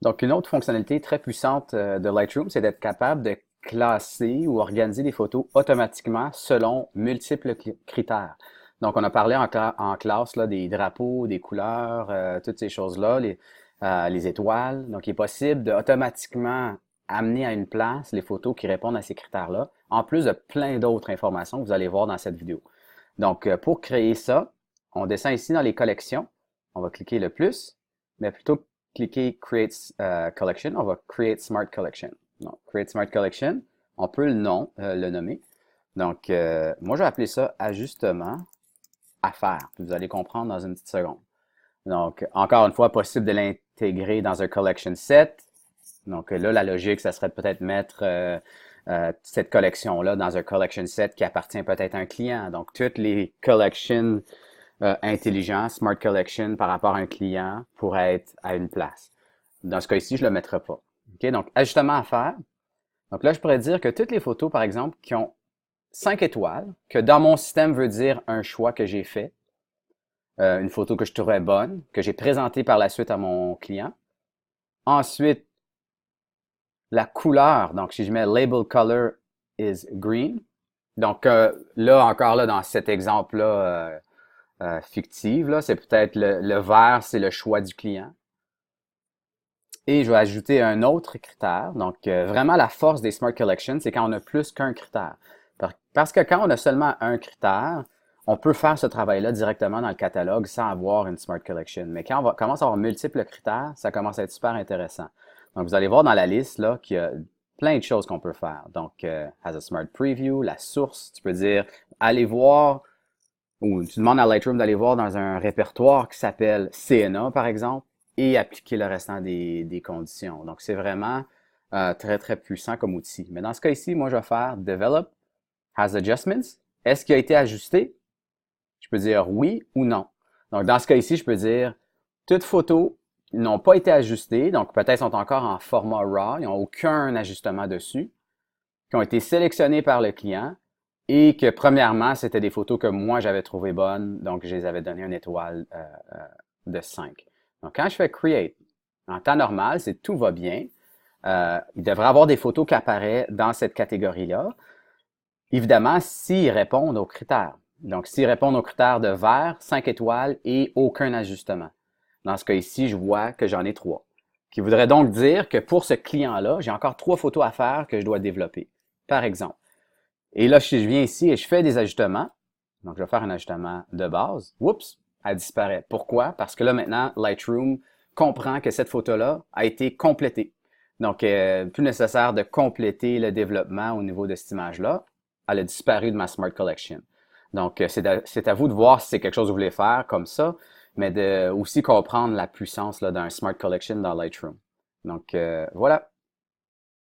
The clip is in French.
Donc, une autre fonctionnalité très puissante de Lightroom, c'est d'être capable de classer ou organiser des photos automatiquement selon multiples critères. Donc, on a parlé en classe là, des drapeaux, des couleurs, toutes ces choses-là, les étoiles. Donc, il est possible de automatiquement amener à une place les photos qui répondent à ces critères-là, en plus de plein d'autres informations que vous allez voir dans cette vidéo. Donc, pour créer ça, on descend ici dans les collections. On va cliquer le plus, mais plutôt que cliquer Create Collection, on va Create Smart Collection. Donc, Create Smart Collection, on peut le nommer. Donc, moi, je vais appeler ça Ajustement à faire. Puis vous allez comprendre dans une petite seconde. Donc, encore une fois, possible de l'intégrer dans un collection set. Donc là, la logique, ça serait de peut-être mettre cette collection-là dans un collection set qui appartient peut-être à un client. Donc, toutes les collections intelligents, smart collection par rapport à un client pourraient être à une place. Dans ce cas-ci, je ne le mettrai pas. OK? Donc, ajustement à faire. Donc là, je pourrais dire que toutes les photos, par exemple, qui ont 5 étoiles, que dans mon système veut dire un choix que j'ai fait, une photo que je trouvais bonne, que j'ai présentée par la suite à mon client. Ensuite, la couleur, donc si je mets label color is green, donc là, encore là, dans cet exemple-là fictif, là, c'est peut-être le vert, c'est le choix du client. Et je vais ajouter un autre critère. Donc, vraiment, la force des Smart Collections, c'est quand on a plus qu'un critère. Parce que quand on a seulement un critère, on peut faire ce travail-là directement dans le catalogue sans avoir une Smart Collection. Mais quand on commence à avoir multiples critères, ça commence à être super intéressant. Donc, vous allez voir dans la liste là qu'il y a plein de choses qu'on peut faire. Donc, as a Smart Preview, la source, tu peux dire, allez voir, ou tu demandes à Lightroom d'aller voir dans un répertoire qui s'appelle CNA, par exemple, et appliquer le restant des conditions. Donc, c'est vraiment très, très puissant comme outil. Mais dans ce cas ici, moi, je vais faire Develop has adjustments. Est-ce qu'il a été ajusté? Je peux dire oui ou non. Donc, dans ce cas ici, je peux dire toutes photos n'ont pas été ajustées, donc peut-être sont encore en format RAW, ils n'ont aucun ajustement dessus, qui ont été sélectionnées par le client et que premièrement, c'était des photos que moi j'avais trouvées bonnes, donc je les avais donné une étoile de 5. Donc, quand je fais Create, en temps normal, si tout va bien, il devrait avoir des photos qui apparaissent dans cette catégorie-là. Évidemment, s'ils répondent aux critères. Donc, s'ils répondent aux critères de vert, 5 étoiles et aucun ajustement. Dans ce cas ici, je vois que j'en ai 3. Qui voudrait donc dire que pour ce client-là, j'ai encore 3 photos à faire que je dois développer, par exemple. Et là, si je viens ici et je fais des ajustements, donc je vais faire un ajustement de base, oups, elle disparaît. Pourquoi? Parce que là, maintenant, Lightroom comprend que cette photo-là a été complétée. Donc, plus nécessaire de compléter le développement au niveau de cette image-là. Elle a disparu de ma Smart Collection. Donc, c'est à vous de voir si c'est quelque chose que vous voulez faire comme ça, mais de aussi comprendre la puissance d'un Smart Collection dans Lightroom. Donc, voilà.